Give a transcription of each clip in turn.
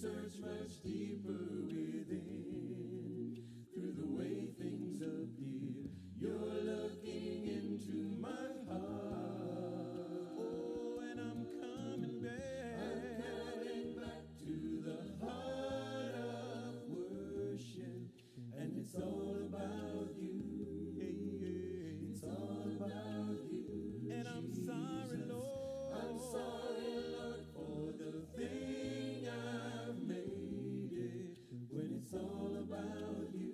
search much deeper within. Through the way things appear, you're looking into my heart. Oh, and I'm coming back. I'm coming back to the heart of worship. And it's all about you. Hey, yeah. It's all about you. And I'm sorry, Lord. I'm sorry, Lord, for the thing I've made it. When it's all about you.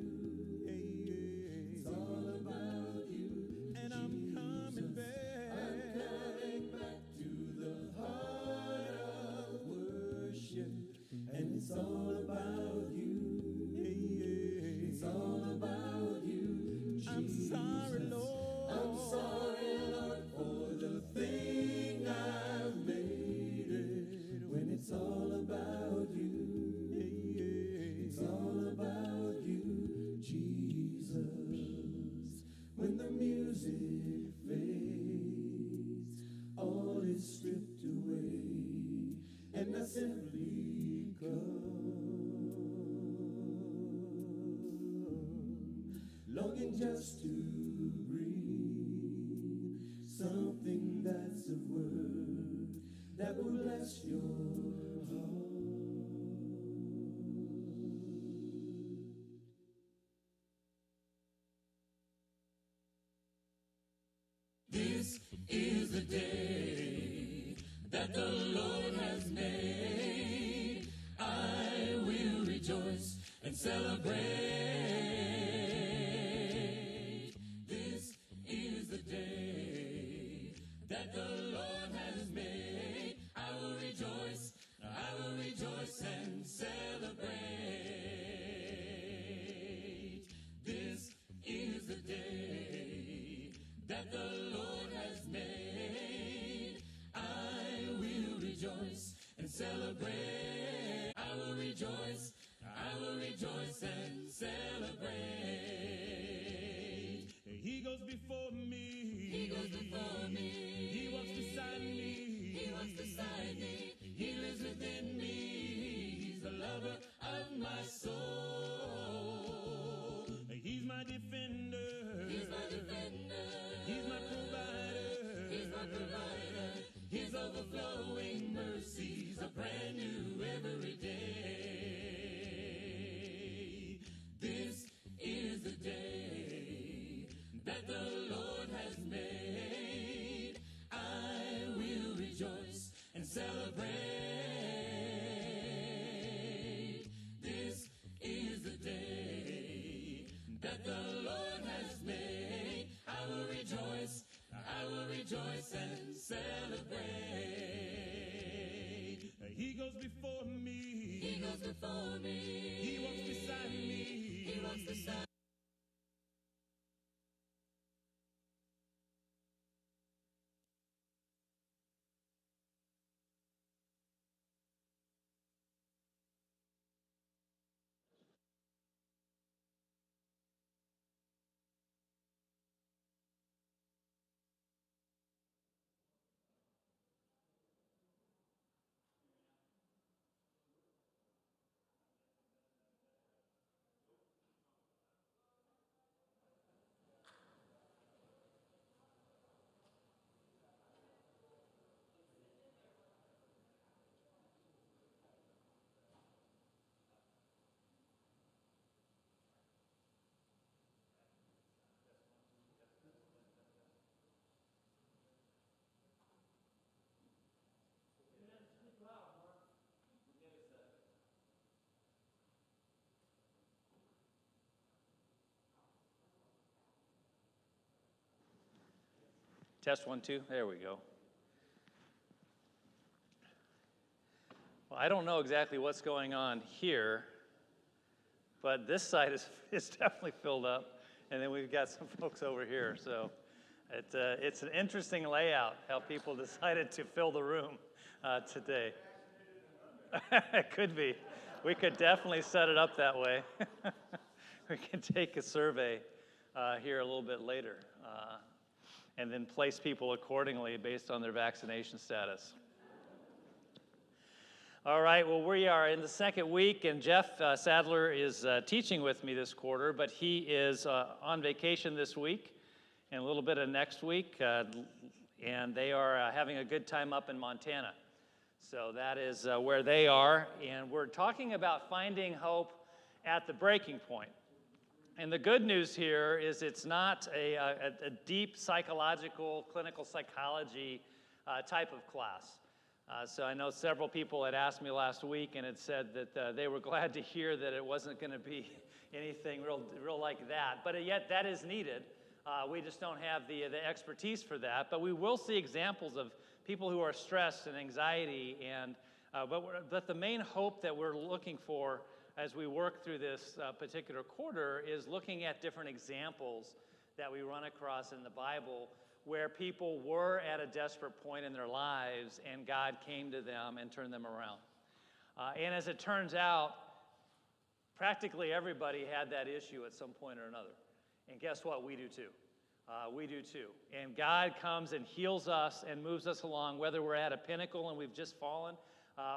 Hey, yeah. It's all about you. And I'm coming back. I'm coming back to the heart of worship. And it's all about you. Hey, yeah. It's all about you. Jesus. I'm sorry, Lord. I'm sorry, Lord, for the thing I've made it. When it's all about you. Hey, yeah. It's all about you, Jesus. When the music fades, all is stripped away, and I simply come, longing just to breathe something that's a word that will bless your heart. This is the day that the Lord has made. I will rejoice and celebrate. This is the day that the Lord has made. I will rejoice and celebrate. This is the day that the Lord has made. I will rejoice and celebrate. I will rejoice and celebrate. He goes before me. He goes before me. He walks beside me. He walks beside me. He lives within me. He's the lover of my soul. He's my defender. He's my defender. He's my provider. He's my provider. His overflowing mercies are brand new every day. This is the day that the Lord has made. I will rejoice and celebrate. This is the day that the Lord has made. I will rejoice and celebrate. He goes before me. He goes before me. He walks beside me. He walks beside me. Test 1, 2, there we go. Well, I don't know exactly what's going on here, but this side is definitely filled up, and then we've got some folks over here. So it's an interesting layout, how people decided to fill the room today. It could be. We could definitely set it up that way. We can take a survey here a little bit later. And then place people accordingly based on their vaccination status. All right, well, we are in the second week, and Jeff Sadler is teaching with me this quarter, but he is on vacation this week and a little bit of next week, and they are having a good time up in Montana. So that is where they are, and we're talking about finding hope at the breaking point. And the good news here is it's not a deep psychological, clinical psychology type of class. So I know several people had asked me last week and had said that they were glad to hear that it wasn't going to be anything real like that. But yet that is needed. We just don't have the expertise for that. But we will see examples of people who are stressed and anxiety. But the main hope that we're looking for as we work through this particular quarter is looking at different examples that we run across in the Bible where people were at a desperate point in their lives and God came to them and turned them around. And as it turns out, practically everybody had that issue at some point or another. And guess what? We do too. We do too. And God comes and heals us and moves us along, whether we're at a pinnacle and we've just fallen,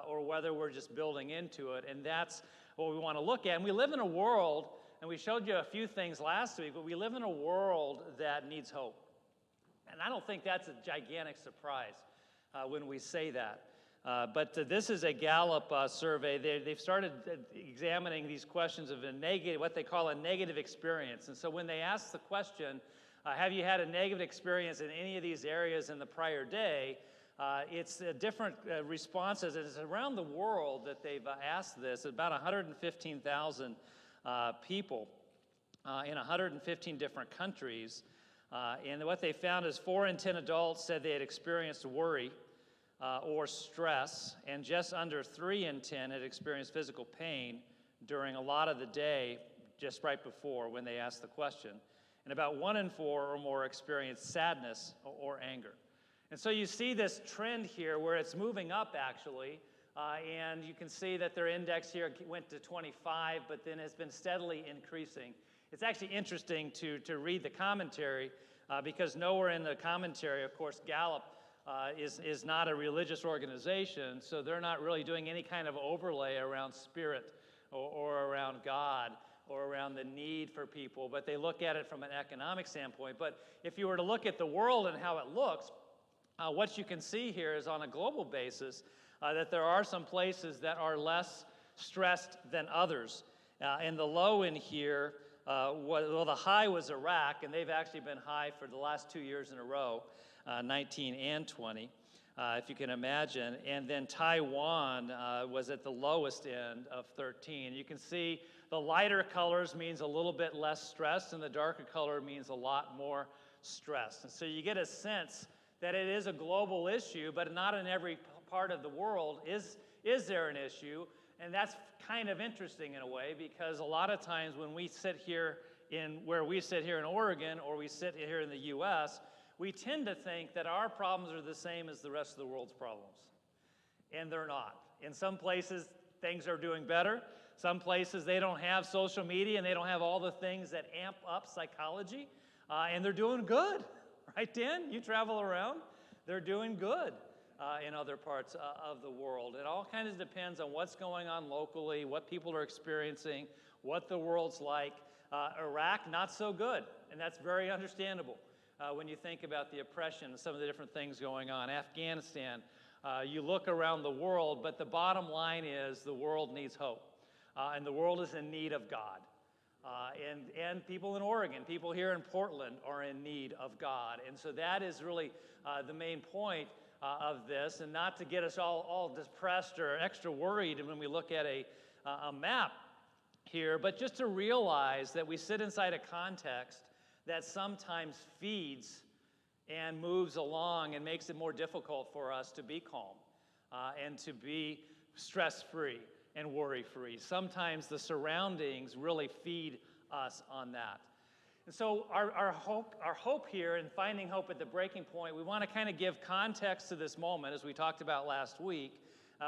or whether we're just building into it. And that's what we want to look at. And we live in a world, and we showed you a few things last week, but we live in a world that needs hope. And I don't think that's a gigantic surprise when we say that. But this is a Gallup survey. They've started examining these questions of what they call a negative experience. And so when they ask the question, have you had a negative experience in any of these areas in the prior day, it's different responses. It's around the world that they've asked this, about 115,000 people in 115 different countries. And what they found is 4 in 10 adults said they had experienced worry or stress, and just under 3 in 10 had experienced physical pain during a lot of the day just right before when they asked the question. And about 1 in 4 or more experienced sadness or anger. And so you see this trend here where it's moving up actually, and you can see that their index here went to 25, but then has been steadily increasing. It's actually interesting to read the commentary because nowhere in the commentary, of course, Gallup is not a religious organization, so they're not really doing any kind of overlay around spirit or around God or around the need for people, but they look at it from an economic standpoint. But if you were to look at the world and how it looks, what you can see here is on a global basis that there are some places that are less stressed than others. And the low in here, the high was Iraq, and they've actually been high for the last 2 years in a row, 19 and 20, if you can imagine. And then Taiwan was at the lowest end of 13. You can see the lighter colors means a little bit less stress, and the darker color means a lot more stress. And so you get a sense that it is a global issue, but not in every part of the world is there an issue. And that's kind of interesting in a way, because a lot of times when we sit here where we sit here in Oregon or we sit here in the U.S., we tend to think that our problems are the same as the rest of the world's problems. And they're not. In some places, things are doing better. Some places, they don't have social media and they don't have all the things that amp up psychology. And they're doing good. Right, Dan? You travel around. They're doing good. In other parts of the world. It all kind of depends on what's going on locally, what people are experiencing, what the world's like. Iraq, not so good, and that's very understandable when you think about the oppression and some of the different things going on. Afghanistan, you look around the world, but the bottom line is the world needs hope, and the world is in need of God. And people in Oregon, people here in Portland are in need of God. And so that is really the main point of this, and not to get us all depressed or extra worried when we look at a map here, but just to realize that we sit inside a context that sometimes feeds and moves along and makes it more difficult for us to be calm and to be stress-free and worry-free. Sometimes the surroundings really feed us on that. And so our hope here in finding hope at the breaking point, we want to kind of give context to this moment, as we talked about last week.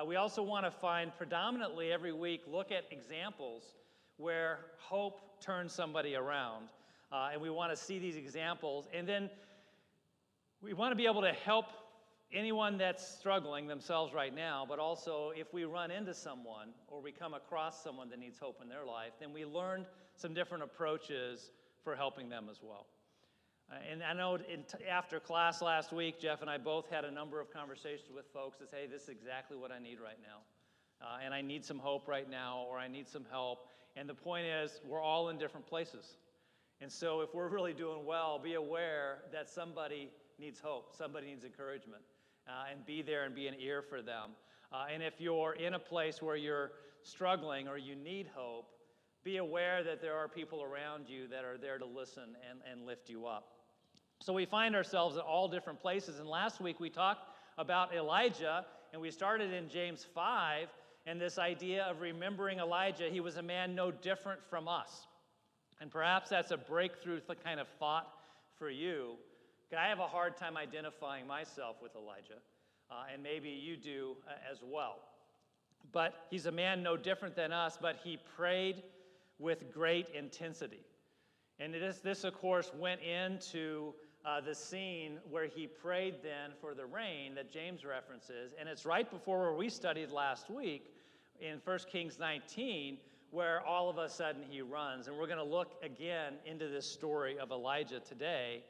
We also want to find predominantly every week, look at examples where hope turns somebody around. And we want to see these examples. And then we want to be able to help anyone that's struggling themselves right now, but also if we run into someone or we come across someone that needs hope in their life, then we learned some different approaches for helping them as well. And I know after class last week, Jeff and I both had a number of conversations with folks that say, hey, this is exactly what I need right now. And I need some hope right now, or I need some help. And the point is, we're all in different places. And so if we're really doing well, be aware that somebody needs hope, somebody needs encouragement, and be there and be an ear for them. And if you're in a place where you're struggling or you need hope, be aware that there are people around you that are there to listen and lift you up. So we find ourselves at all different places. And last week we talked about Elijah, and we started in James 5, and this idea of remembering Elijah. He was a man no different from us. And perhaps that's a breakthrough kind of thought for you. I have a hard time identifying myself with Elijah, and maybe you do as well. But he's a man no different than us, but he prayed with great intensity. And this, of course, went into the scene where he prayed then for the rain that James references. And it's right before where we studied last week in 1 Kings 19, where all of a sudden he runs. And we're going to look again into this story of Elijah today.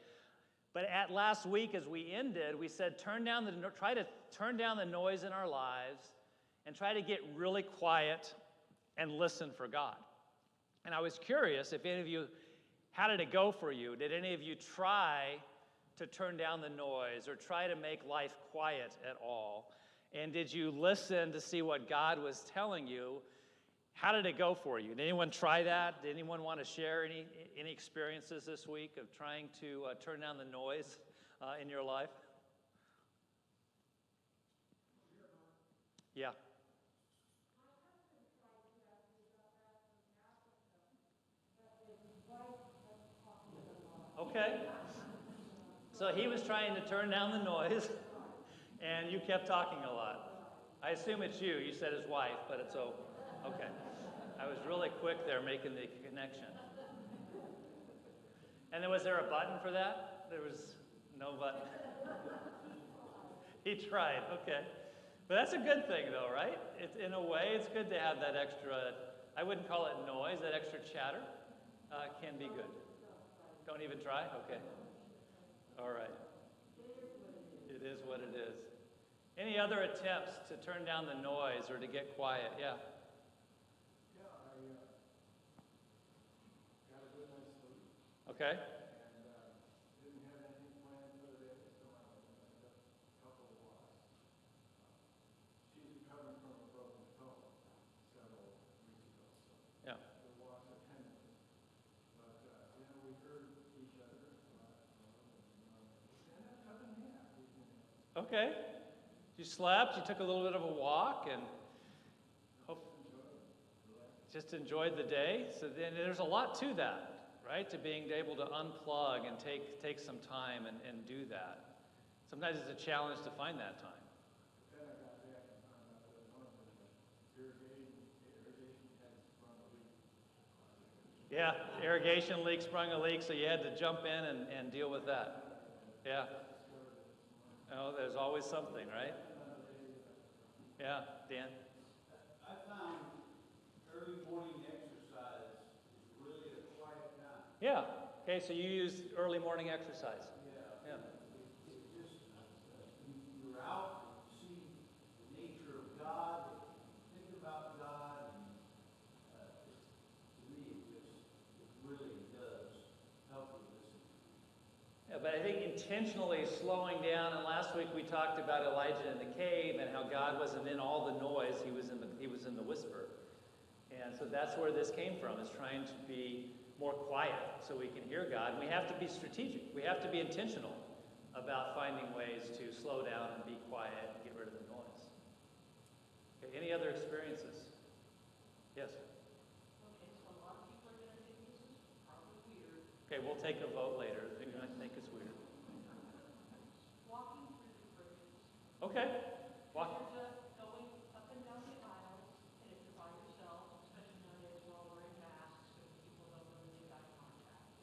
But at last week, as we ended, we said try to turn down the noise in our lives and try to get really quiet and listen for God. And I was curious if any of you, how did it go for you? Did any of you try to turn down the noise or try to make life quiet at all? And did you listen to see what God was telling you? How did it go for you? Did anyone try that? Did anyone want to share any experiences this week of trying to turn down the noise in your life? Yeah. Okay. So he was trying to turn down the noise, and you kept talking a lot. I assume it's you. You said his wife, but it's okay. I was really quick there making the connection. And then was there a button for that? There was no button. He tried, okay. But that's a good thing though, right? In a way, it's good to have that extra, I wouldn't call it noise, that extra chatter can be good. Don't even try? Okay. All right. It is what it is. Any other attempts to turn down the noise or to get quiet? Yeah. Okay. Didn't have anything planned for the day, so I went a couple of walks. She's recovering from a broken toe several weeks ago, so Yeah. the walks are tended. But we heard each other a lot, and that's cut in half. Okay. You slept, you took a little bit of a walk, and just enjoyed the day. So then there's a lot to that. Right, to being able to unplug and take some time and do that. Sometimes it's a challenge to find that time. Then I got back and found out that one of the irrigation had sprung a leak. Yeah, irrigation leak sprung a leak, so you had to jump in and deal with that. Yeah. Oh, there's always something, right? Yeah, Dan? I found early morning exercise is really a quiet time. Yeah. Okay, so you use early morning exercise. Yeah. It just, you're out, you see the nature of God, think about God, and to me, it really does help with this. Yeah, but I think intentionally slowing down, and last week we talked about Elijah in the cave and how God wasn't in all the noise, he was in the whisper. And so that's where this came from, is trying to be more quiet so we can hear God. And we have to be strategic. We have to be intentional about finding ways to slow down and be quiet and get rid of the noise. Okay, any other experiences? Yes? Okay, so a lot of people are going to think this is probably weird. Okay, we'll take a vote later. They're going to think it's weird. Walking through the bridges. Okay. Walk. You're just going up and down the aisles, and if you're by yourself, especially nowadays we're all wearing masks, so people don't really make eye contact.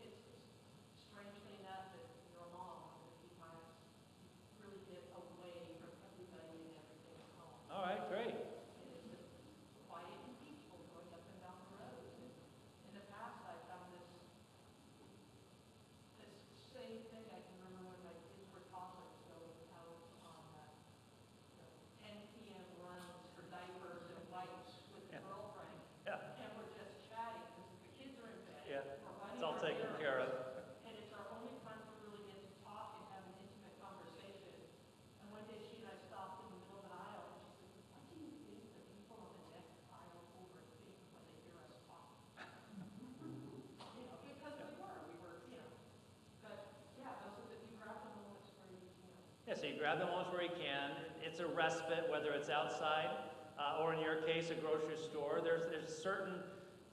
It's strangely enough that your mom, I'm going to keep my grab the moments where he can. It's a respite, whether it's outside or in your case, a grocery store. There's certain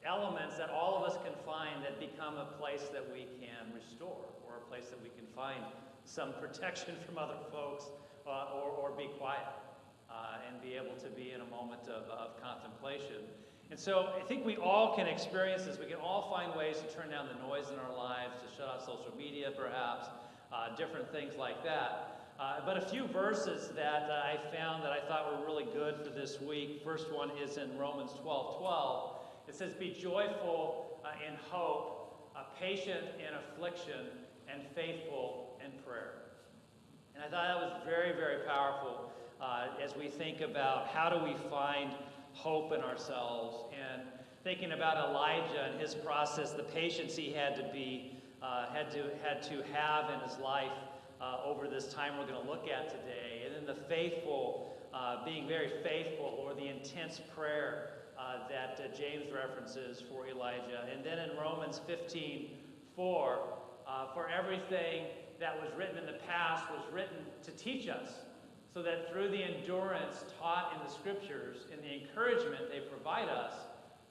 elements that all of us can find that become a place that we can restore, or a place that we can find some protection from other folks, or be quiet and be able to be in a moment of contemplation. And so I think we all can experience this. We can all find ways to turn down the noise in our lives, to shut off social media perhaps, different things like that. But a few verses that I found that I thought were really good for this week. First one is in Romans 12:12. It says, "Be joyful in hope, patient in affliction, and faithful in prayer." And I thought that was very, very powerful as we think about how do we find hope in ourselves, and thinking about Elijah and his process, the patience he had to have in his life over this time we're going to look at today, and then the faithful, being very faithful, or the intense prayer that James references for Elijah. And then in Romans 15:4, for everything that was written in the past was written to teach us, so that through the endurance taught in the Scriptures and the encouragement they provide us,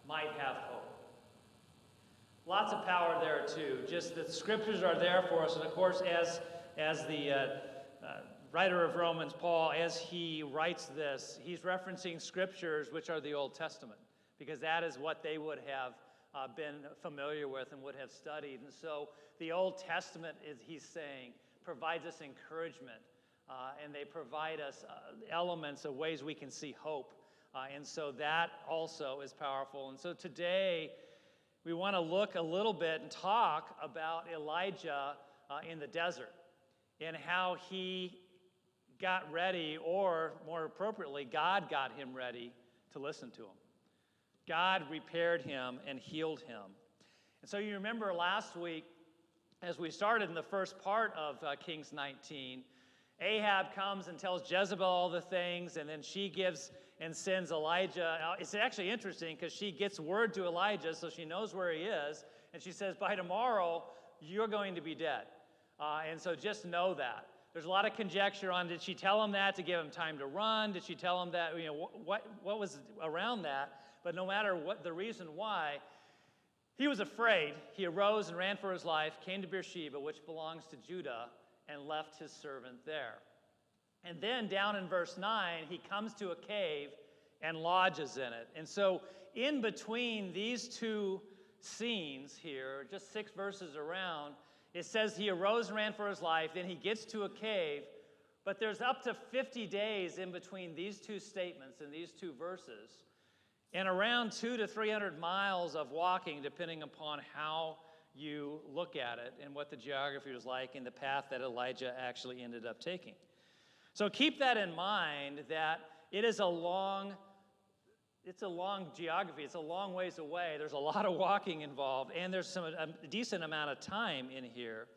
might have hope. Lots of power there too. Just the Scriptures are there for us, and of course, as the writer of Romans, Paul, as he writes this, he's referencing Scriptures, which are the Old Testament, because that is what they would have been familiar with and would have studied. And so the Old Testament, he's saying, provides us encouragement, and they provide us elements of ways we can see hope. And so that also is powerful. And so today, we want to look a little bit and talk about Elijah in the desert, and how he got ready, or more appropriately, God got him ready to listen to him. God repaired him and healed him. And so you remember last week, as we started in the first part of Kings 19, Ahab comes and tells Jezebel all the things, and then she gives and sends Elijah. It's actually interesting because she gets word to Elijah, so she knows where he is, and she says, by tomorrow, you're going to be dead. And so just know that. There's a lot of conjecture on, did she tell him that to give him time to run? Did she tell him that, what was around that? But no matter what the reason why, he was afraid. He arose and ran for his life, came to Beersheba, which belongs to Judah, and left his servant there. And then down in verse 9, he comes to a cave and lodges in it. And so in between these two scenes here, just 6 verses around, it says he arose and ran for his life, then he gets to a cave, but there's up to 50 days in between these two statements and these two verses, and around 200 to 300 miles of walking, depending upon how you look at it and what the geography was like and the path that Elijah actually ended up taking. So keep that in mind, that it is a long geography. It's a long ways away. There's a lot of walking involved, and there's a decent amount of time in here.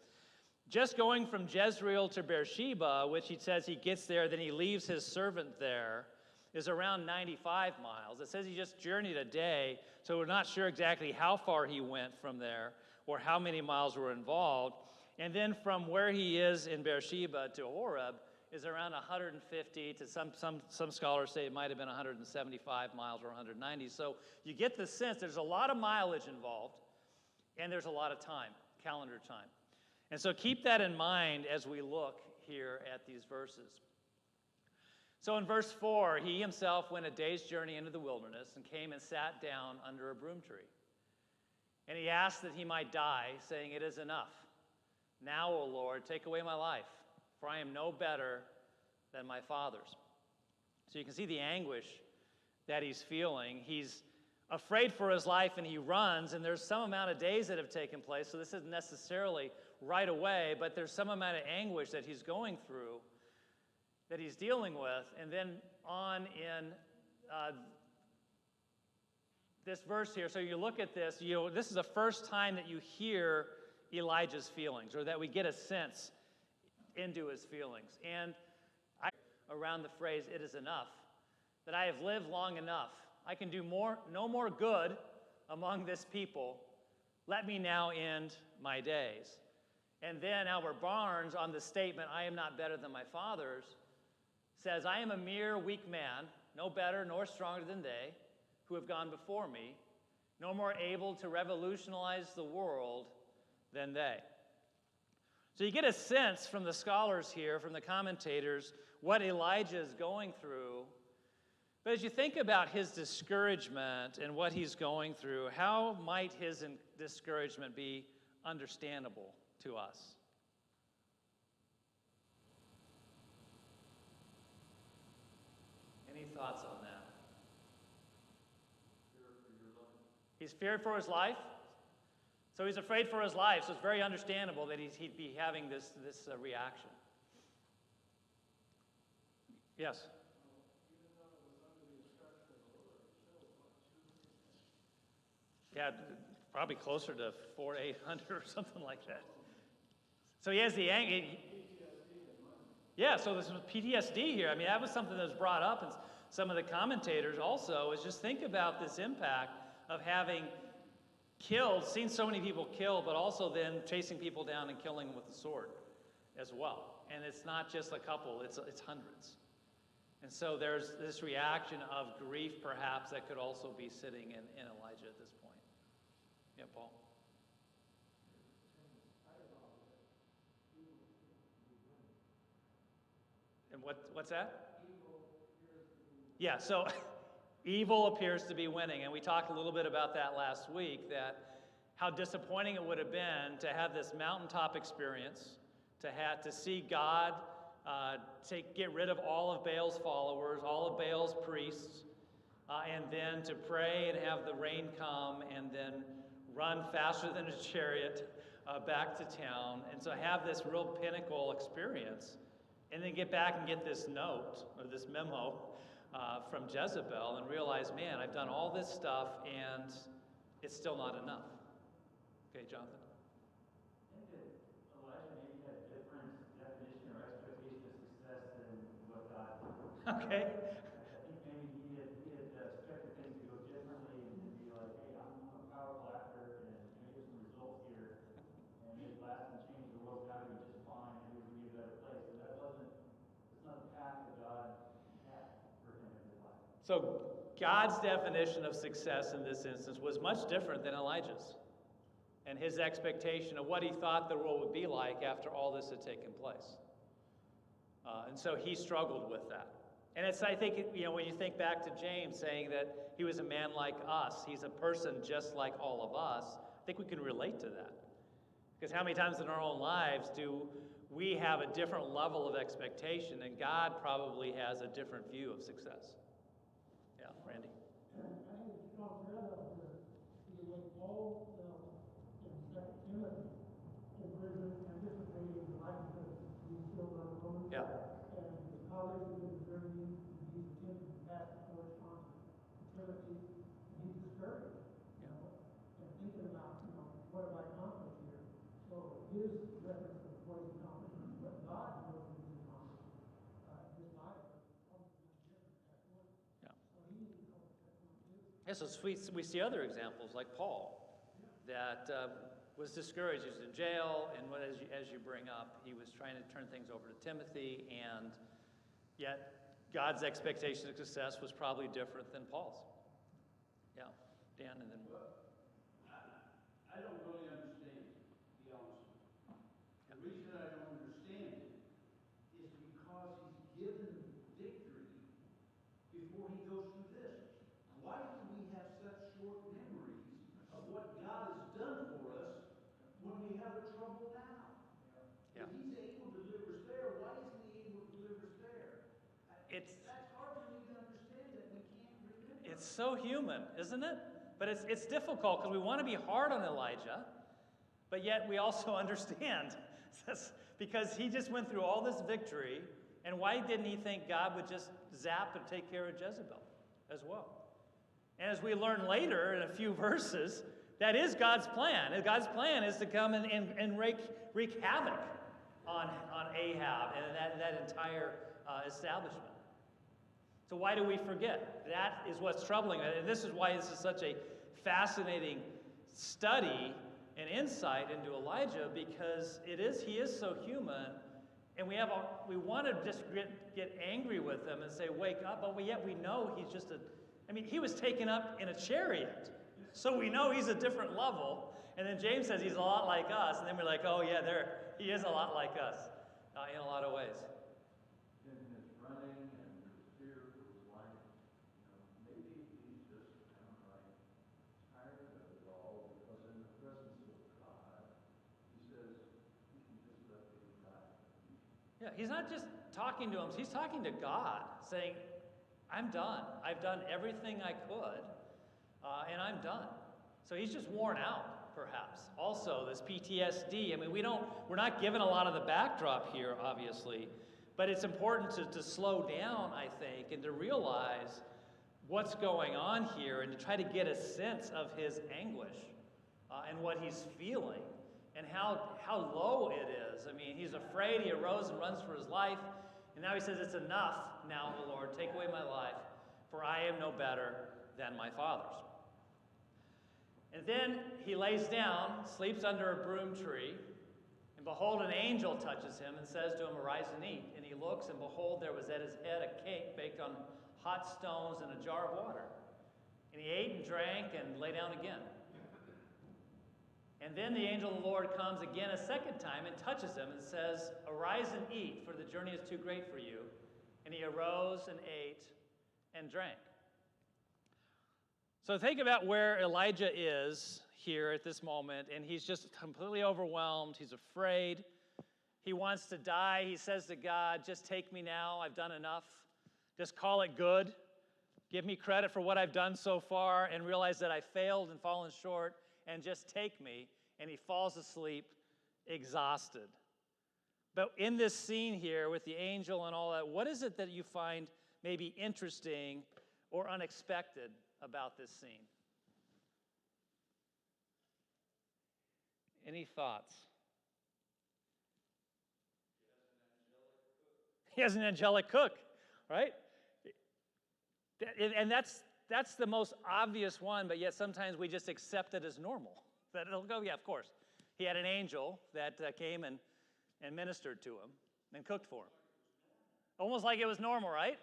Just going from Jezreel to Beersheba, which he says he gets there, then he leaves his servant there, is around 95 miles. It says he just journeyed a day, so we're not sure exactly how far he went from there or how many miles were involved. And then from where he is in Beersheba to Horeb is around 150 to some scholars say it might have been 175 miles or 190. So you get the sense there's a lot of mileage involved, and there's a lot of time, calendar time. And so keep that in mind as we look here at these verses. So in verse 4, he himself went a day's journey into the wilderness and came and sat down under a broom tree. And he asked that he might die, saying, "It is enough. Now, O Lord, take away my life, for I am no better than my fathers." So you can see the anguish that he's feeling. He's afraid for his life, and he runs, and there's some amount of days that have taken place, so this isn't necessarily right away, but there's some amount of anguish that he's going through, that he's dealing with. And then on in this verse here, so you look at this, this is the first time that you hear Elijah's feelings, or that we get a sense into his feelings. And around the phrase, "it is enough," that I have lived long enough. I can do no more good among this people. Let me now end my days. And then Albert Barnes, on the statement, "I am not better than my fathers," says, I am a mere weak man, no better nor stronger than they who have gone before me, no more able to revolutionize the world than they. So you get a sense from the scholars here, from the commentators, what Elijah is going through. But as you think about his discouragement and what he's going through, how might his discouragement be understandable to us? Any thoughts on that? He's feared for his life. So he's afraid for his life. So it's very understandable that he'd be having this reaction. Yes? Yeah, probably closer to 400 to 800 or something like that. So he has the anger. Yeah, so this was PTSD here. I mean, that was something that was brought up, and some of the commentators also, is just think about this impact of having seen so many people killed, but also then chasing people down and killing them with the sword as well. And it's not just a couple, it's hundreds. And so there's this reaction of grief, perhaps, that could also be sitting in Elijah at this point. Yeah, Paul? And what's that? Yeah, so evil appears to be winning. And we talked a little bit about that last week, that how disappointing it would have been to have this mountaintop experience, to see God get rid of all of Baal's followers, all of Baal's priests, and then to pray and have the rain come and then run faster than a chariot back to town. And so have this real pinnacle experience, and then get back and get this note or this memo from Jezebel and realize, man, I've done all this stuff and it's still not enough. Okay, Jonathan? I think that Elijah maybe had a different definition or expectation of success than what God did. Okay. I think maybe he had expected things to go differently and be like, hey, I'm a powerful actor and here's some results here. And maybe last and change the world's got to be just fine and we're going to be a better place. But that's not the path that God had for him in his life. So God's definition of success in this instance was much different than Elijah's, and his expectation of what he thought the world would be like after all this had taken place. And so he struggled with that. And it's, I think, when you think back to James saying that he was a man like us, he's a person just like all of us, I think we can relate to that. Because how many times in our own lives do we have a different level of expectation, and God probably has a different view of success? Yeah, Randy? I think it's strong parallel here. See, when Paul in 2 Timothy in prison anticipating the likelihood of being killed by the Romans. Yeah. And his colleagues have been deserting him, and he's attempted to pass the correspondence to Timothy, and he's discouraged, and thinking about, what have I accomplished here? So his reference to what he's accomplished, what God knows that he's accomplished, his life is probably different at that point. Yeah. So he needs to come at that point too. Yeah, so we see other examples like Paul that was discouraged. He was in jail, and as you bring up, he was trying to turn things over to Timothy, and yet God's expectation of success was probably different than Paul's. Yeah, Dan, and then... I don't really understand it, to be honest with you. The reason I don't understand it is because he's given victory before he goes through this. Why do we have such short memories of what God has done for us when we have a trouble now? Yeah. If he's able to deliver us there, why isn't he able to deliver us there? That's hard for me to understand that we can't remember. It's so human, isn't it? But it's difficult because we want to be hard on Elijah, but yet we also understand because he just went through all this victory, and why didn't he think God would just zap and take care of Jezebel as well? And as we learn later in a few verses, that is God's plan. And God's plan is to come and wreak havoc on Ahab and that entire establishment. So why do we forget? That is what's troubling. And this is why this is such a fascinating study and insight into Elijah, because he is so human, And we want to just get angry with him and say, wake up, but yet we know he's just he was taken up in a chariot. So we know he's a different level. And then James says he's a lot like us. And then we're like, oh yeah, he is a lot like us in a lot of ways. In his running and his fear for his life, maybe he's just kind of like tired of it all, because in the presence of God, he says he can just let me die. Yeah, he's not just talking to him, he's talking to God, saying, I'm done. I've done everything I could, and I'm done. So he's just worn out, perhaps. Also, this PTSD, we're not given a lot of the backdrop here, obviously, but it's important to slow down, I think, and to realize what's going on here and to try to get a sense of his anguish and what he's feeling and how low it is. He's afraid. He arose and runs for his life, and now he says, it's enough now, O Lord, take away my life, for I am no better than my fathers. And then he lays down, sleeps under a broom tree, and behold, an angel touches him and says to him, arise and eat. And he looks, and behold, there was at his head a cake baked on hot stones and a jar of water. And he ate and drank and lay down again. And then the angel of the Lord comes again a second time and touches him and says, arise and eat, for the journey is too great for you. And he arose and ate and drank. So think about where Elijah is here at this moment, and he's just completely overwhelmed. He's afraid. He wants to die. He says to God, just take me now. I've done enough. Just call it good. Give me credit for what I've done so far and realize that I failed and fallen short, and just take me. And he falls asleep exhausted. But in this scene here with the angel and all that, what is it that you find maybe interesting or unexpected about this scene? Any thoughts? He has an angelic cook, right? And that's the most obvious one, but yet sometimes we just accept it as normal. That it'll go, yeah, of course. He had an angel that came and ministered to him and cooked for him. Almost like it was normal, right?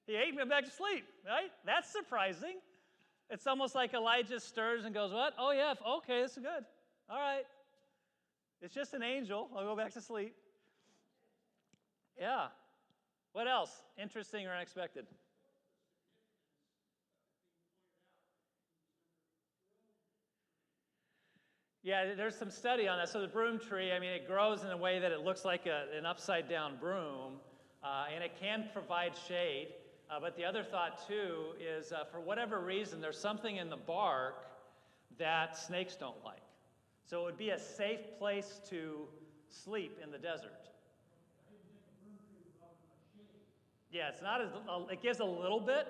He ate and went back to sleep, right? That's surprising. It's almost like Elijah stirs and goes, what? Oh, yeah, okay, this is good. All right. It's just an angel. I'll go back to sleep. Yeah. What else? Interesting or unexpected? Yeah, there's some study on that. So the broom tree, it grows in a way that it looks like an upside-down broom, and it can provide shade. But the other thought, too, is for whatever reason, there's something in the bark that snakes don't like. So it would be a safe place to sleep in the desert. Yeah, it's not as, it gives a little bit,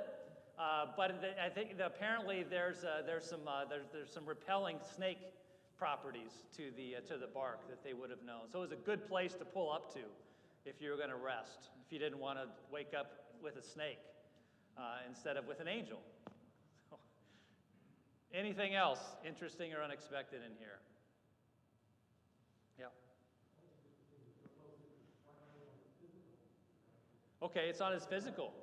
but I think that apparently there's some repelling snake properties to the bark that they would have known. So it was a good place to pull up to if you were going to rest, if you didn't want to wake up with a snake instead of with an angel. Anything else interesting or unexpected in here? Yeah. Okay, it's on his physical.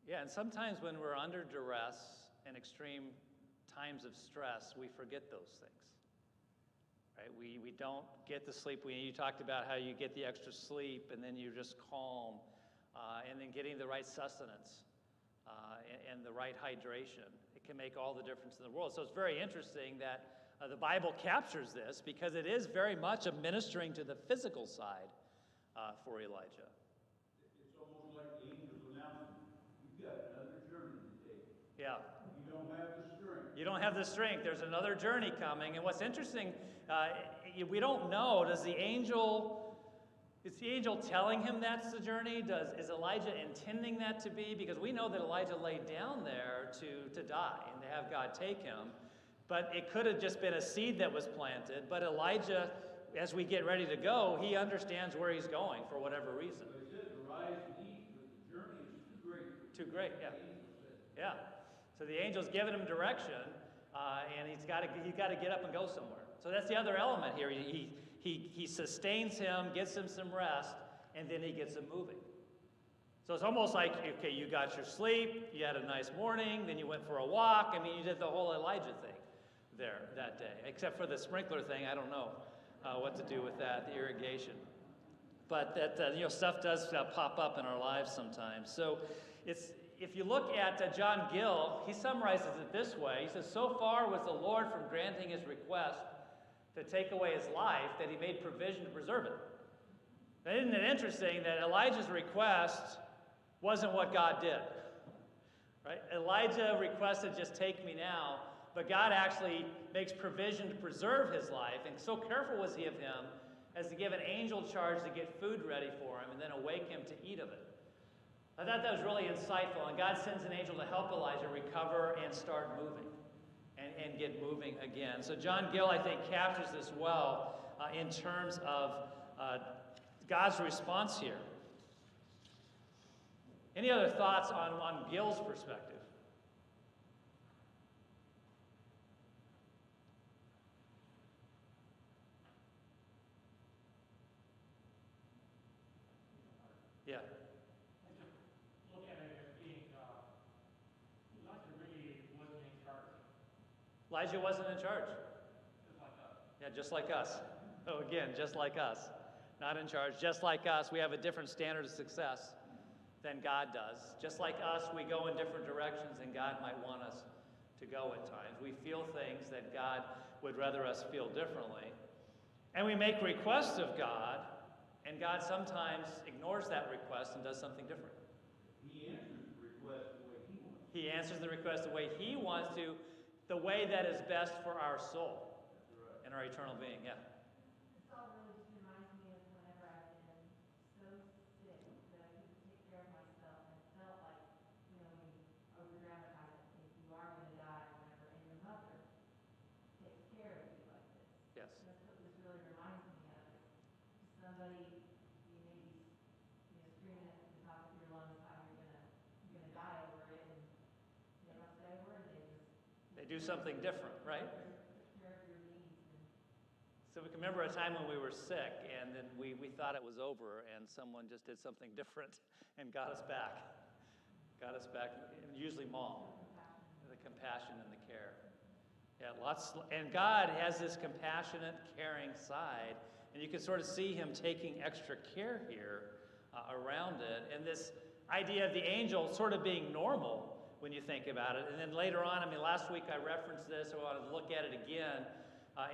Yeah, and sometimes when we're under duress and extreme times of stress, we forget those things, right? We don't get the sleep. You talked about how you get the extra sleep and then you're just calm, and then getting the right sustenance and the right hydration. It can make all the difference in the world. So it's very interesting that the Bible captures this because it is very much a ministering to the physical side for Elijah. It's almost like the angel's announcement. You've got another journey to take. Yeah. You don't have the strength. You don't have the strength. There's another journey coming. And what's interesting, we don't know, is the angel telling him that's the journey? Is Elijah intending that to be? Because we know that Elijah laid down there to die and to have God take him. But it could have just been a seed that was planted. But Elijah, as we get ready to go, he understands where he's going for whatever reason. So he said to rise and eat, but the journey is too great. Too great, yeah. The angel said. Yeah. So the angel's giving him direction, and he's got to get up and go somewhere. So that's the other element here. He sustains him, gets him some rest, and then he gets him moving. So it's almost like, okay, you got your sleep, you had a nice morning, then you went for a walk. I mean, you did the whole Elijah thing there that day. Except for the sprinkler thing, I don't know what to do with that, the irrigation. But that stuff does pop up in our lives sometimes. So if you look at John Gill, he summarizes it this way. He says, so far was the Lord from granting his request to take away his life that he made provision to preserve it. Now, isn't it interesting that Elijah's request wasn't what God did? Right? Elijah requested, just take me now, but God actually makes provision to preserve his life, and so careful was he of him as to give an angel charge to get food ready for him and then awake him to eat of it. I thought that was really insightful, and God sends an angel to help Elijah recover and start moving and get moving again. So John Gill, I think, captures this well in terms of God's response here. Any other thoughts on Gill's perspective? Yeah. Look at it as being, Elijah really wasn't in charge, Elijah wasn't in charge. just like us. Yeah, just like us. Oh, again, just like us. Not in charge, just like us. We have a different standard of success than God does. Just like us, we go in different directions than God might want us to go at times. We feel things that God would rather us feel differently. And we make requests of God, and God sometimes ignores that request and does something different. He answers the request the way he wants. He answers the request the way he wants to, the way that is best for our soul and our eternal being. Yeah. This all really just reminds me of whenever I've been so sick that I couldn't take care of myself, and it felt like, when you over-dramatize it, think you are going to die whenever, and your mother takes care of you like this. Yes. That's what this really reminds me of. Somebody, you may be, screaming at the top of your lungs how you're gonna die over it, and they don't say a word, They do something different, right? take care of your needs. So we can remember a time when we were sick, and then we thought it was over, and someone just did something different and got us back. Got us back, and usually mom. The compassion and the care. Yeah, and God has this compassionate, caring side, and you can sort of see him taking extra care here around it, and this idea of the angel sort of being normal when you think about it. And then later on, last week I referenced this, so I wanted to look at it again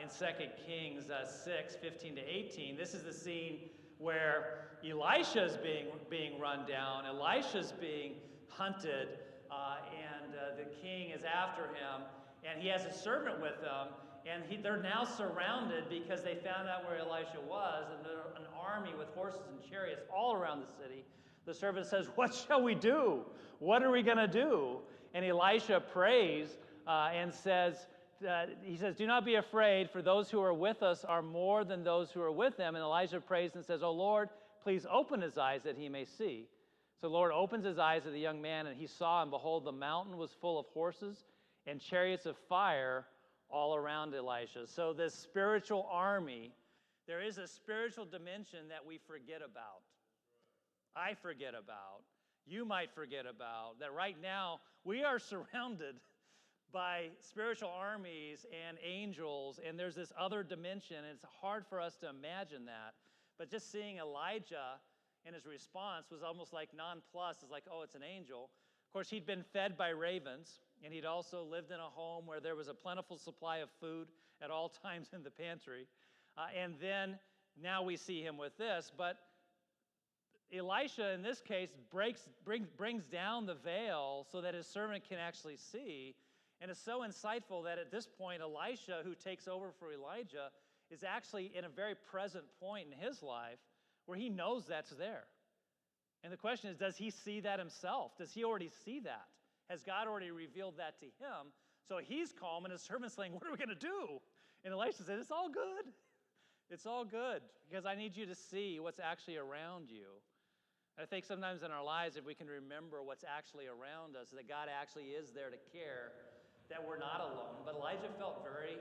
in 2 Kings 6, 15 to 18. This is the scene where Elisha's being run down, Elisha's being hunted, and the king is after him, and he has a servant with him, and they're now surrounded because they found out where Elisha was, and there's an army with horses and chariots all around the city. The servant says, what shall we do? What are we going to do? And Elisha prays and says, he says, do not be afraid, for those who are with us are more than those who are with them. And Elijah prays and says, oh Lord, please open his eyes that he may see. So the Lord opens his eyes of the young man, and he saw, and behold, the mountain was full of horses and chariots of fire all around Elisha. So this spiritual army, there is a spiritual dimension that we forget about. I forget about. You might forget about. That right now, we are surrounded by spiritual armies and angels, and there's this other dimension, and it's hard for us to imagine that. But just seeing Elijah and his response was almost like nonplussed. It's like, oh, it's an angel. Of course, he'd been fed by ravens, and he'd also lived in a home where there was a plentiful supply of food at all times in the pantry. And then now we see him with this. But Elisha, in this case, brings down the veil so that his servant can actually see. And it's so insightful that at this point, Elisha, who takes over for Elijah, is actually in a very present point in his life where he knows that's there. And the question is, does he see that himself? Does he already see that? Has God already revealed that to him? So he's calm, and his servant's saying, what are we going to do? And Elisha says, it's all good. It's all good because I need you to see what's actually around you. I think sometimes in our lives, if we can remember what's actually around us, that God actually is there to care, that we're not alone. But Elijah felt very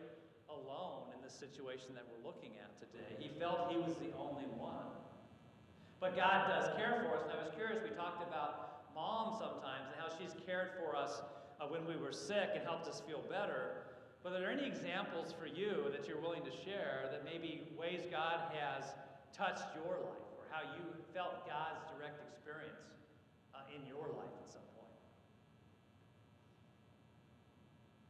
alone in this situation that we're looking at today. He felt he was the only one. But God does care for us. And I was curious, we talked about mom sometimes and how she's cared for us when we were sick and helped us feel better. But are there any examples for you that you're willing to share that maybe ways God has touched your life or how you felt God's direct experience in your life at some point?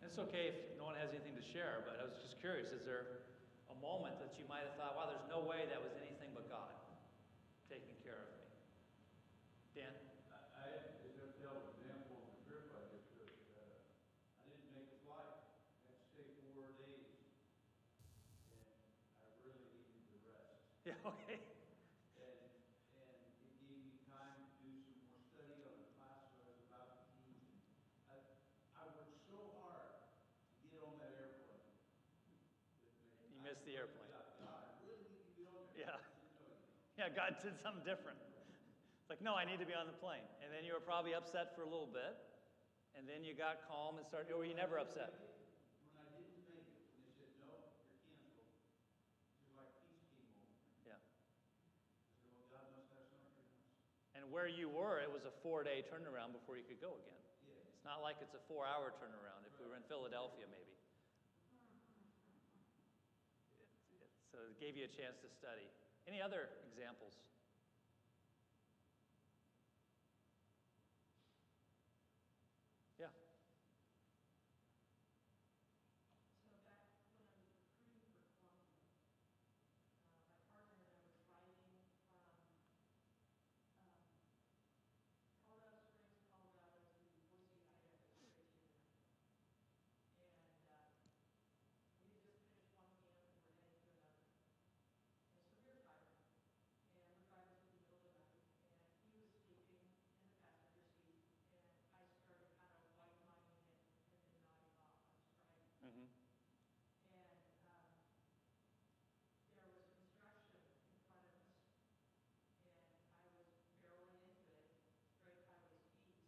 It's okay if no one has anything to share, but I was just curious, is there a moment that you might have thought, wow, there's no way that was anything but God taking care of me? Dan? I just have to tell an example of the trip I just took. I didn't make a flight. I had to stay 4 days. And I really needed the rest. Yeah, okay. And it gave me time to do some more study on the class I was about to teach. I worked so hard to get on that airplane. You missed the airplane. God, I really need to get on there. Yeah. I didn't know you. Yeah, God did something different. It's like, no, I need to be on the plane. And then you were probably upset for a little bit. And then you got calm and started, or were you never upset? When I didn't make it, when they said, no, you're canceled, it was like peace came over. Yeah. I said, well, God must have something else. And where you were, it was a 4-day turnaround before you could go again. Yeah. It's not like it's a 4-hour turnaround if we were in Philadelphia, maybe. So it gave you a chance to study. Any other examples? Yeah. So back when I was recruiting for Columbia, my partner and I were driving from Colorado Springs, Colorado to Boise, Idaho, straight to the night. And we had just finished one camp and we're heading to another. And so we were tired. And we're driving through the middle of the night. And he was sleeping in the passenger seat. And I started kind of white lining it and then nodding off. I was driving. Mm-hmm. And there was construction in front of us, and I was barreling into it, straight highway speeds,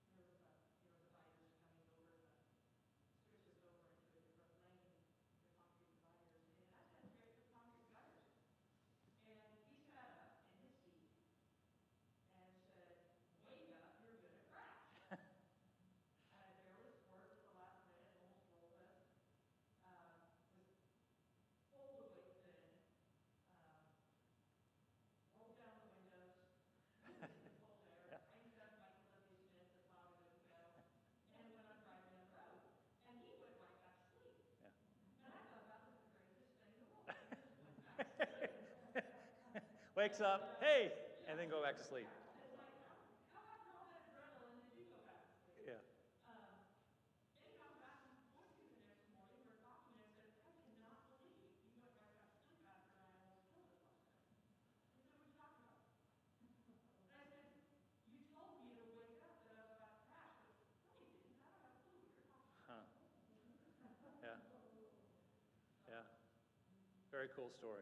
and there were dividers coming over the switches over into a different lane, the concrete dividers, and I went straight through concrete dividers. And he sat up in his seat and said, "Wake up, you're gonna crash." I barely swerved at the last minute, almost rolled us. Was pulled away thin, rolled down the windows, moved into the cold air, cranked up my Olivia Smith as loud as it would go, and went on driving down the road. And he went right back to sleep. Yeah. And I thought that was the greatest thing in the world. He just went back to sleep. Wakes up, hey, and then go back to sleep. It's like, how after all that adrenaline did you go back to sleep? Yeah. Anyhow, back in Boise the next morning, we were talking and I said, I cannot believe you went right back to sleep after I almost killed us last night. He said, what are you talking about? And I said, you told me to wake up that I was about to crash, but no, you didn't. I don't have a clue what you're talking about. Huh. Yeah. Yeah. Very cool story.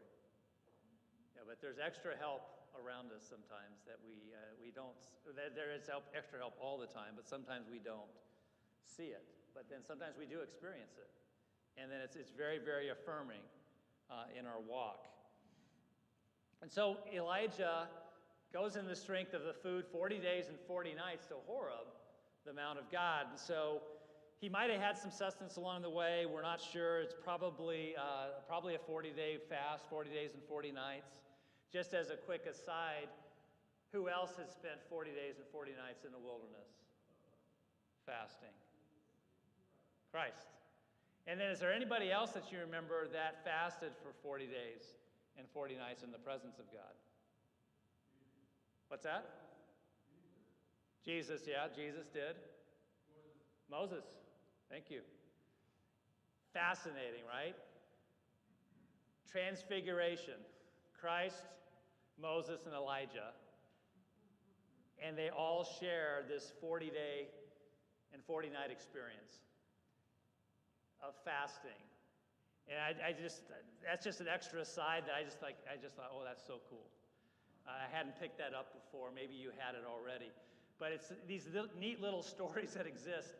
Yeah, but there's extra help around us sometimes that we don't. There is extra help all the time, but sometimes we don't see it. But then sometimes we do experience it, and then it's very, very affirming in our walk. And so Elijah goes in the strength of the food 40 days and 40 nights to Horeb, the Mount of God. And so he might have had some sustenance along the way. We're not sure. It's probably a 40-day fast, 40 days and 40 nights. Just as a quick aside, who else has spent 40 days and 40 nights in the wilderness? Fasting. Christ. And then is there anybody else that you remember that fasted for 40 days and 40 nights in the presence of God? What's that? Jesus, yeah, Jesus did. Moses, thank you. Fascinating, right? Transfiguration. Christ, Moses, and Elijah. And they all share this 40-day and 40-night experience of fasting And that's just an extra aside that I just thought, oh, that's so cool. I hadn't picked that up before. Maybe you had it already. But it's these neat little stories that exist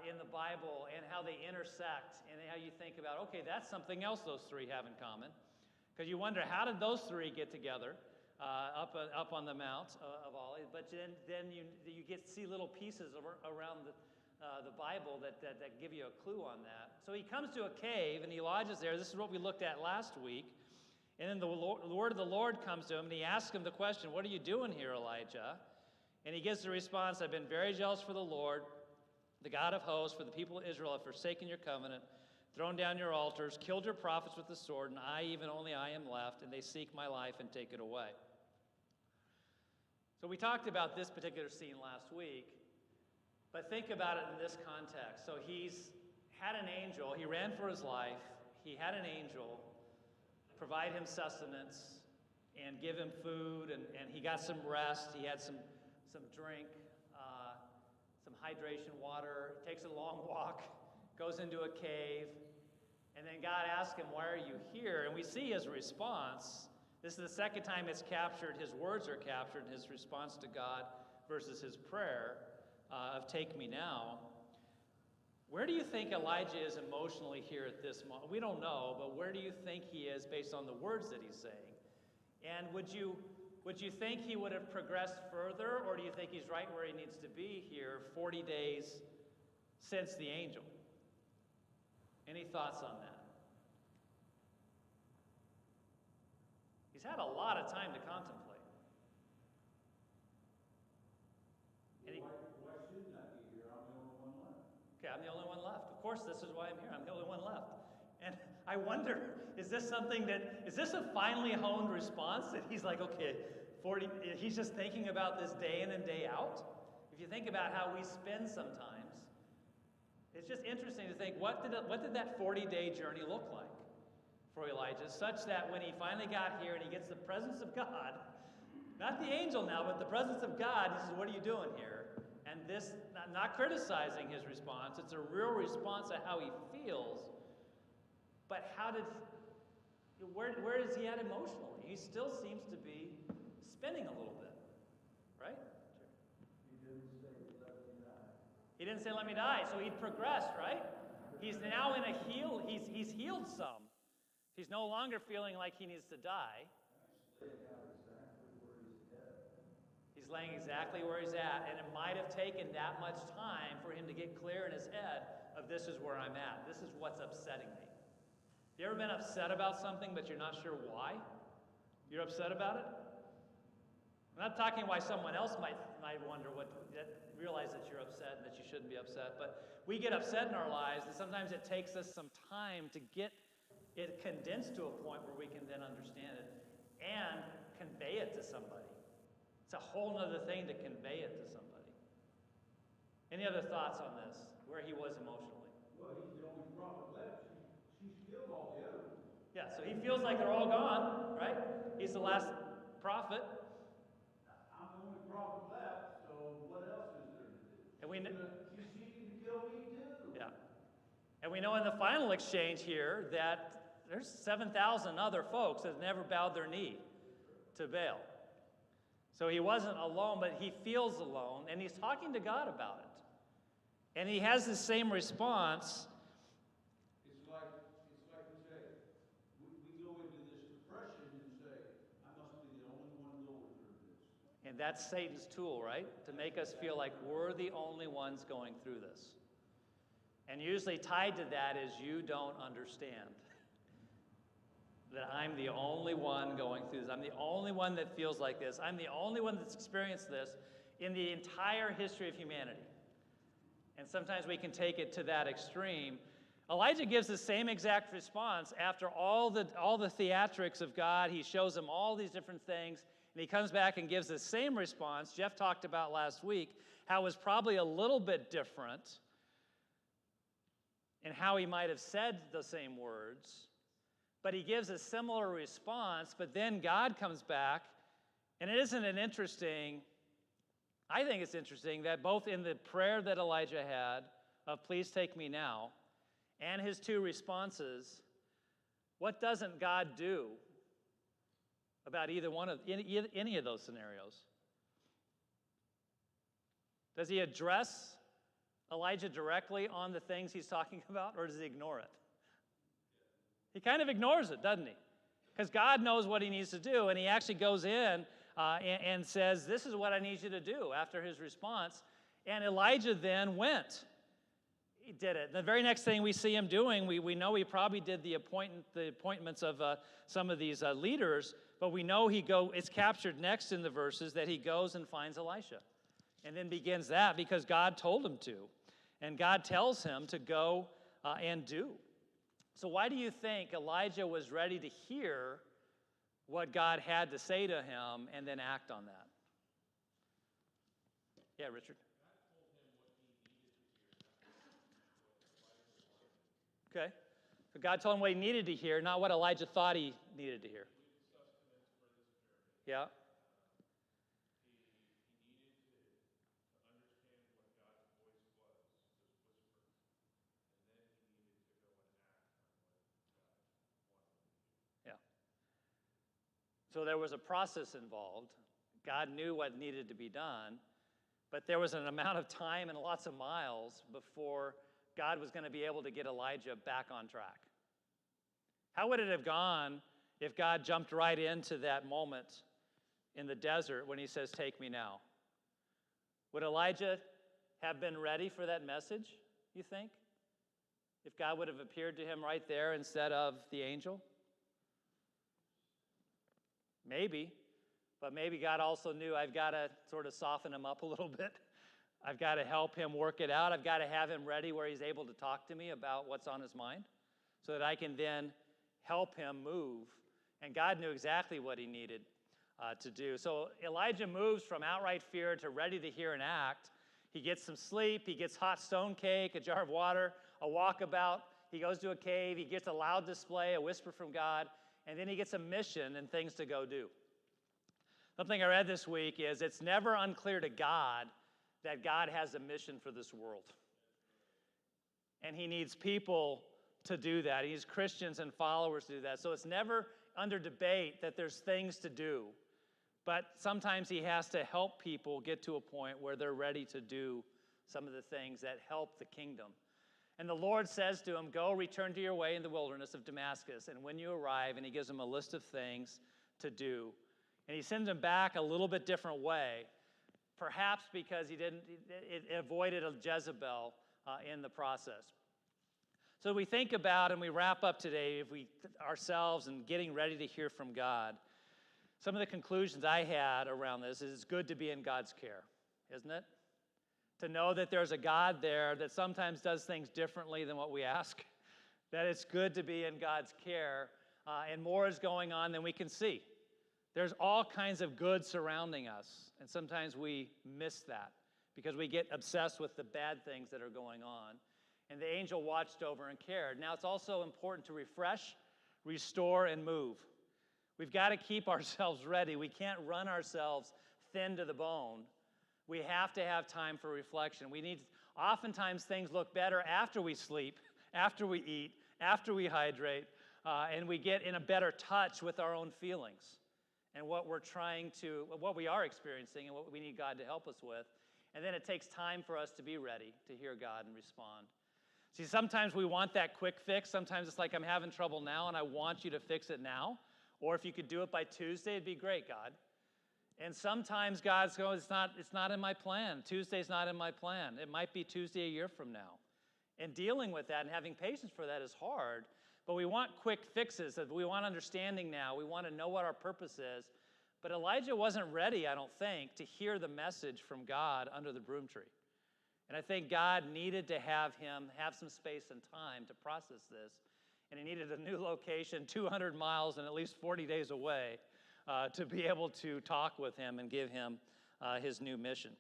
in the Bible and how they intersect and how you think about, okay, that's something else those three have in common. Because you wonder, how did those three get together up on the Mount of Olives? But then you get to see little pieces around the Bible that give you a clue on that. So he comes to a cave and he lodges there. This is what we looked at last week. And then the word of the Lord comes to him and he asks him the question, what are you doing here, Elijah? And he gives the response, I've been very jealous for the Lord, the God of hosts, for the people of Israel have forsaken your covenant, thrown down your altars, killed your prophets with the sword, and only I am left, and they seek my life and take it away. So we talked about this particular scene last week, but think about it in this context. So he's had an angel, he ran for his life, he had an angel provide him sustenance and give him food, and he got some rest, he had some drink, some hydration water, takes a long walk, goes into a cave, and then God asks him, why are you here? And we see his response. This is the second time it's captured, his words are captured, his response to God versus his prayer of take me now. Where do you think Elijah is emotionally here at this moment? We don't know, but where do you think he is based on the words that he's saying? And would you think he would have progressed further, or do you think he's right where he needs to be here 40 days since the angel? Any thoughts on that? He's had a lot of time to contemplate. Why shouldn't I be here? I'm the only one left. Okay, I'm the only one left. Of course, this is why I'm here. I'm the only one left. And I wonder, is this a finely honed response that he's like, okay, 40, he's just thinking about this day in and day out? If you think about how we spend sometimes, it's just interesting to think, what did that 40-day journey look like for Elijah, such that when he finally got here and he gets the presence of God, not the angel now, but the presence of God, he says, what are you doing here? And this, not criticizing his response, it's a real response to how he feels, but where is he at emotionally? He still seems to be spinning a little bit, right? He didn't say, let me die. He didn't say, let me die, so he'd progressed, right? He's now in a he's healed some. He's no longer feeling like he needs to die. He's laying exactly where he's at, and it might have taken that much time for him to get clear in his head of this is where I'm at. This is what's upsetting me. You ever been upset about something, but you're not sure why you're upset about it? I'm not talking why someone else might wonder realize that you're upset and that you shouldn't be upset, but we get upset in our lives, and sometimes it takes us some time to get it condensed to a point where we can then understand it and convey it to somebody. It's a whole other thing to convey it to somebody. Any other thoughts on this, where he was emotionally? Well, he's the only prophet left. She's killed all the others. Yeah, so he feels like they're all gone, right? He's the last prophet. I'm the only prophet left, so what else is there to do? And She's seeking to kill me too. Yeah. And we know in the final exchange here that there's 7,000 other folks that have never bowed their knee to Baal. So he wasn't alone, but he feels alone, and he's talking to God about it. And he has the same response. It's like we say, we go into this depression and say, I must be the only one going through this. And that's Satan's tool, right? To make us feel like we're the only ones going through this. And usually tied to that is you don't understand. That I'm the only one going through this. I'm the only one that feels like this. I'm the only one that's experienced this in the entire history of humanity. And sometimes we can take it to that extreme. Elijah gives the same exact response after all the theatrics of God. He shows him all these different things, and he comes back and gives the same response. Jeff talked about last week how it was probably a little bit different in how he might have said the same words. But he gives a similar response, but then God comes back, and isn't it interesting? I think it's interesting that both in the prayer that Elijah had of please take me now, and his two responses, What doesn't God do about either one of any of those scenarios? Does he address Elijah directly on the things he's talking about, or does he ignore it? He kind of ignores it, doesn't he? Because God knows what he needs to do, and he actually goes in and says, this is what I need you to do after his response. And Elijah then went. He did it. The very next thing we see him doing, we know he probably did the appointments of some of these leaders, but we know it's captured next in the verses that he goes and finds Elisha. And then begins that because God told him to. And God tells him to go and do. So why do you think Elijah was ready to hear what God had to say to him and then act on that? Yeah, Richard. Okay. So God told him what he needed to hear, not what Elijah thought he needed to hear. Yeah. So there was a process involved. God knew what needed to be done, but there was an amount of time and lots of miles before God was going to be able to get Elijah back on track. How would it have gone if God jumped right into that moment in the desert when he says, take me now? Would Elijah have been ready for that message, you think? If God would have appeared to him right there instead of the angel? Maybe, but maybe God also knew I've got to sort of soften him up a little bit. I've got to help him work it out. I've got to have him ready where he's able to talk to me about what's on his mind so that I can then help him move. And God knew exactly what he needed to do. So Elijah moves from outright fear to ready to hear and act. He gets some sleep. He gets hot stone cake, a jar of water, a walkabout. He goes to a cave. He gets a loud display, a whisper from God. And then he gets a mission and things to go do. Something I read this week is it's never unclear to God that God has a mission for this world. And he needs people to do that. He needs Christians and followers to do that. So it's never under debate that there's things to do. But sometimes he has to help people get to a point where they're ready to do some of the things that help the kingdom. And the Lord says to him, go return to your way in the wilderness of Damascus. And when you arrive, and he gives him a list of things to do. And he sends him back a little bit different way, perhaps because it avoided a Jezebel in the process. So we think about and we wrap up today ourselves and getting ready to hear from God. Some of the conclusions I had around this is it's good to be in God's care, isn't it? To know that there's a God there that sometimes does things differently than what we ask, that it's good to be in God's care, and more is going on than we can see. There's all kinds of good surrounding us, and sometimes we miss that because we get obsessed with the bad things that are going on. And the angel watched over and cared. Now, it's also important to refresh, restore, and move. We've got to keep ourselves ready. We can't run ourselves thin to the bone. We have to have time for reflection. Oftentimes things look better after we sleep, after we eat, after we hydrate, and we get in a better touch with our own feelings and what we are experiencing and what we need God to help us with. And then it takes time for us to be ready to hear God and respond. See, sometimes we want that quick fix. Sometimes it's like, I'm having trouble now and I want you to fix it now. Or if you could do it by Tuesday, it'd be great, God. And sometimes God's going, it's not in my plan. Tuesday's not in my plan. It might be Tuesday a year from now. And dealing with that and having patience for that is hard, but we want quick fixes. We want understanding now. We want to know what our purpose is. But Elijah wasn't ready, I don't think, to hear the message from God under the broom tree. And I think God needed to have him have some space and time to process this. And he needed a new location 200 miles and at least 40 days away to be able to talk with him and give him his new mission.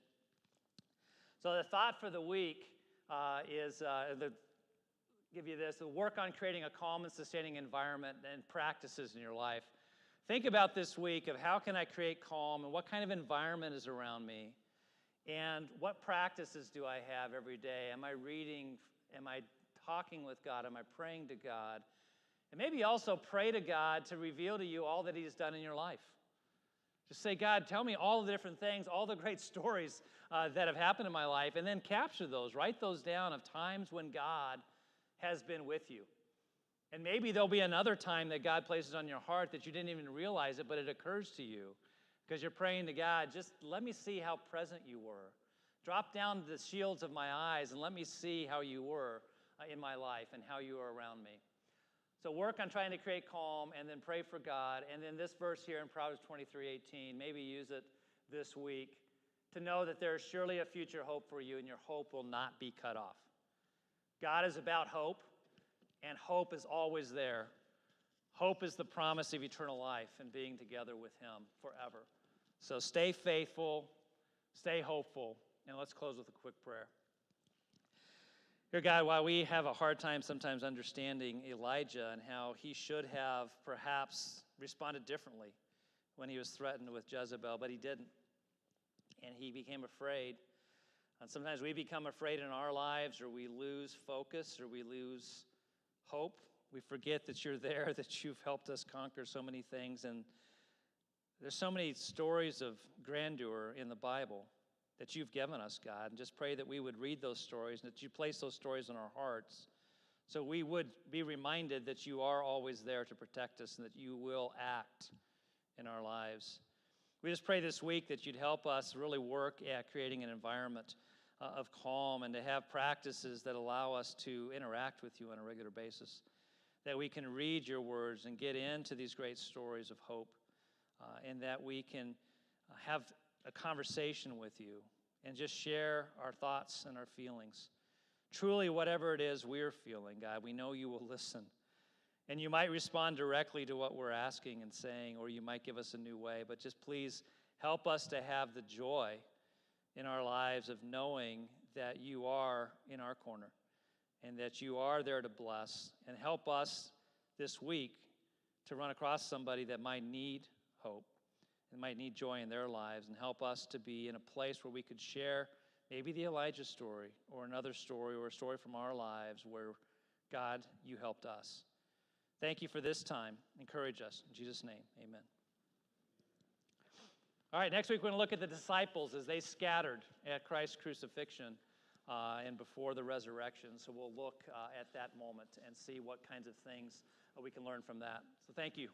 So the thought for the week is, give you this, work on creating a calm and sustaining environment and practices in your life. Think about this week of how can I create calm and what kind of environment is around me and what practices do I have every day? Am I reading? Am I talking with God? Am I praying to God? And maybe also pray to God to reveal to you all that he's done in your life. Just say, God, tell me all the different things, all the great stories that have happened in my life, and then capture those. Write those down of times when God has been with you. And maybe there'll be another time that God places on your heart that you didn't even realize it, but it occurs to you because you're praying to God, just let me see how present you were. Drop down the shields of my eyes and let me see how you were in my life and how you were around me. So work on trying to create calm and then pray for God. And then this verse here in Proverbs 23:18, maybe use it this week to know that there is surely a future hope for you and your hope will not be cut off. God is about hope, and hope is always there. Hope is the promise of eternal life and being together with him forever. So stay faithful, stay hopeful, and let's close with a quick prayer. Dear God, while we have a hard time sometimes understanding Elijah and how he should have perhaps responded differently when he was threatened with Jezebel, but he didn't. And he became afraid. And sometimes we become afraid in our lives, or we lose focus, or we lose hope. We forget that you're there, that you've helped us conquer so many things. And there's so many stories of grandeur in the Bible that you've given us, God, and just pray that we would read those stories and that you place those stories in our hearts so we would be reminded that you are always there to protect us and that you will act in our lives. We just pray this week that you'd help us really work at creating an environment of calm and to have practices that allow us to interact with you on a regular basis, that we can read your words and get into these great stories of hope, and that we can have a conversation with you and just share our thoughts and our feelings. Truly, whatever it is we're feeling, God, we know you will listen. And you might respond directly to what we're asking and saying, or you might give us a new way. But just please help us to have the joy in our lives of knowing that you are in our corner and that you are there to bless. And help us this week to run across somebody that might need hope and might need joy in their lives, and help us to be in a place where we could share maybe the Elijah story or another story or a story from our lives where, God, you helped us. Thank you for this time. Encourage us. In Jesus' name, amen. All right, next week we're going to look at the disciples as they scattered at Christ's crucifixion and before the resurrection. So we'll look at that moment and see what kinds of things we can learn from that. So thank you.